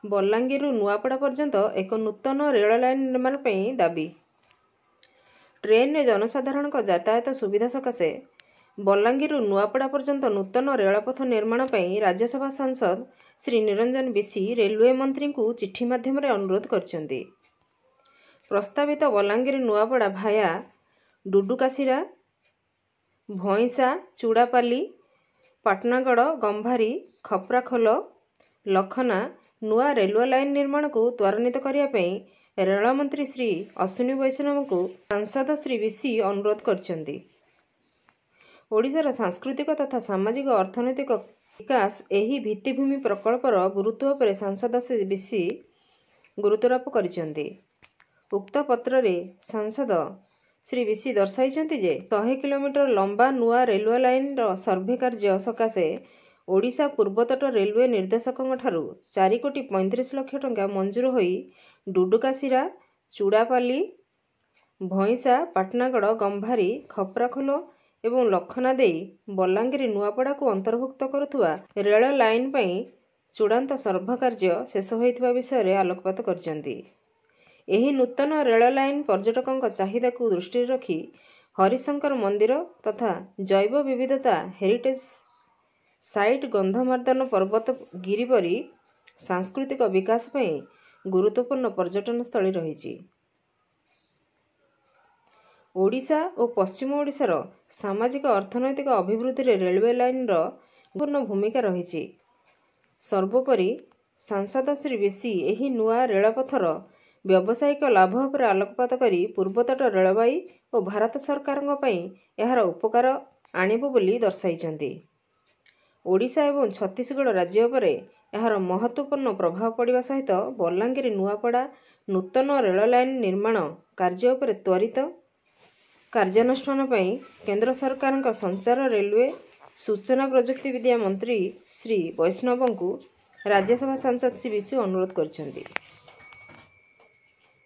ବଲାଙ୍ଗୀରରୁ ନୂଆପଡ଼ା ପର୍ଯ୍ୟନ୍ତ ଏକ ନୂତନ ରେଳ ଲାଇନ ନିର୍ମାଣ ପାଇଁ ଦାବି। ଟ୍ରେନରେ ଜନସାଧାରଣଙ୍କ ଯାତାୟାତ ସୁବିଧା ସକାଶେ ବଲାଙ୍ଗୀରରୁ ନୂଆପଡ଼ା ପର୍ଯ୍ୟନ୍ତ ନୂତନ ରେଳପଥ ନିର୍ମାଣ ପାଇଁ ରାଜ୍ୟସଭା ସାଂସଦ ଶ୍ରୀ ନିରଞ୍ଜନ ବିଶି ରେଲୱେ ମନ୍ତ୍ରୀଙ୍କୁ ଚିଠି ମାଧ୍ୟମରେ ଅନୁରୋଧ କରିଛନ୍ତି। ପ୍ରସ୍ତାବିତ ବଲାଙ୍ଗୀର ନୂଆପଡ଼ା ଭାୟା ଡୁଡୁକାସିରା, ଭଇଁସା, ଚୁଡାପାଲି, ପାଟଣାଗଡ଼, ଗମ୍ଭାରୀ, ଖପ୍ରାଖୋଲ, ଲଖନା ନୂଆ ରେଲୱେ ଲାଇନ ନିର୍ମାଣକୁ ତ୍ୱରାନ୍ୱିତ କରିବା ପାଇଁ ରେଳମନ୍ତ୍ରୀ ଶ୍ରୀ ଅଶ୍ୱିନୀ ବୈଷ୍ଣବଙ୍କୁ ସାଂସଦ ଶ୍ରୀ ବିଶି ଅନୁରୋଧ କରିଛନ୍ତି। ଓଡ଼ିଶାର ସାଂସ୍କୃତିକ ତଥା ସାମାଜିକ ଅର୍ଥନୈତିକ ବିକାଶ ଏହି ଭିତ୍ତିଭୂମି ପ୍ରକଳ୍ପର ଗୁରୁତ୍ୱ ଉପରେ ସାଂସଦ ଶ୍ରୀ ବିଶି ଗୁରୁତ୍ୱାରୋପ କରିଛନ୍ତି। ଉକ୍ତ ପତ୍ରରେ ସାଂସଦ ଶ୍ରୀ ବିଶି ଦର୍ଶାଇଛନ୍ତି ଯେ 100 କିଲୋମିଟର ଲମ୍ବା ନୂଆ ରେଲୱେ ଲାଇନର ସର୍ଭେ କାର୍ଯ୍ୟ ସକାଶେ ଓଡ଼ିଶା ପୂର୍ବତଟ ରେଲୱେ ନିର୍ଦ୍ଦେଶକଙ୍କଠାରୁ 4,35,00,000 ଟଙ୍କା ମଞ୍ଜୁର ହୋଇ ଡୁଡୁକାସିରା, ଚୁଡାପାଲି, ଭଇଁସା, ପାଟଣାଗଡ଼, ଗମ୍ଭାରୀ, ଖପ୍ରାଖୋଲ ଏବଂ ଲଖନା ଦେଇ ବଲାଙ୍ଗୀର ନୂଆପଡ଼ାକୁ ଅନ୍ତର୍ଭୁକ୍ତ କରୁଥିବା ରେଳ ଲାଇନ ପାଇଁ ଚୂଡ଼ାନ୍ତ ସର୍ଭେ କାର୍ଯ୍ୟ ଶେଷ ହୋଇଥିବା ବିଷୟରେ ଆଲୋକପାତ କରିଛନ୍ତି। ଏହି ନୂତନ ରେଳ ଲାଇନ ପର୍ଯ୍ୟଟକଙ୍କ ଚାହିଦାକୁ ଦୃଷ୍ଟିରେ ରଖି ହରିଶଙ୍କର ମନ୍ଦିର ତଥା ଜୈବ ବିବିଧତା ହେରିଟେଜ ସାଇଟ୍ ଗନ୍ଧମାର୍ଦ୍ଦନ ପର୍ବତ ଗିରି ପରି ସାଂସ୍କୃତିକ ବିକାଶ ପାଇଁ ଗୁରୁତ୍ୱପୂର୍ଣ୍ଣ ପର୍ଯ୍ୟଟନସ୍ଥଳୀ ରହିଛି। ଓଡ଼ିଶା ଓ ପଶ୍ଚିମ ଓଡ଼ିଶାର ସାମାଜିକ ଅର୍ଥନୈତିକ ଅଭିବୃଦ୍ଧିରେ ରେଲୱେ ଲାଇନର ଗୁରୁତ୍ୱପୂର୍ଣ୍ଣ ଭୂମିକା ରହିଛି। ସର୍ବୋପରି ସାଂସଦ ଶ୍ରୀ ବିଶି ଏହି ନୂଆ ରେଳପଥର ବ୍ୟବସାୟିକ ଲାଭ ଉପରେ ଆଲୋକପାତ କରି ପୂର୍ବତଟ ରେଳବାଇ ଓ ଭାରତ ସରକାରଙ୍କ ପାଇଁ ଏହାର ଉପକାର ଆଣିବ ବୋଲି ଦର୍ଶାଇଛନ୍ତି। ଓଡ଼ିଶା ଏବଂ ଛତିଶଗଡ଼ ରାଜ୍ୟ ଉପରେ ଏହାର ମହତ୍ତ୍ୱପୂର୍ଣ୍ଣ ପ୍ରଭାବ ପଡ଼ିବା ସହିତ ବଲାଙ୍ଗୀର ନୂଆପଡ଼ା ନୂତନ ରେଳ ଲାଇନ ନିର୍ମାଣ କାର୍ଯ୍ୟ ଉପରେ ତ୍ୱରିତ କାର୍ଯ୍ୟାନୁଷ୍ଠାନ ପାଇଁ କେନ୍ଦ୍ର ସରକାରଙ୍କ ସଞ୍ଚାର, ରେଲୱେ, ସୂଚନା ପ୍ରଯୁକ୍ତି ବିଦ୍ୟା ମନ୍ତ୍ରୀ ଶ୍ରୀ ବୈଷ୍ଣବଙ୍କୁ ରାଜ୍ୟସଭା ସାଂସଦ ଶ୍ରୀ ବିଶି ଅନୁରୋଧ କରିଛନ୍ତି।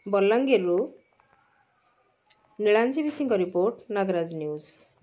ବଲାଙ୍ଗୀରରୁ ନୀଳାଞ୍ଜି ବିଶିଙ୍କ ରିପୋର୍ଟ, ନାଗରାଜ ନ୍ୟୁଜ।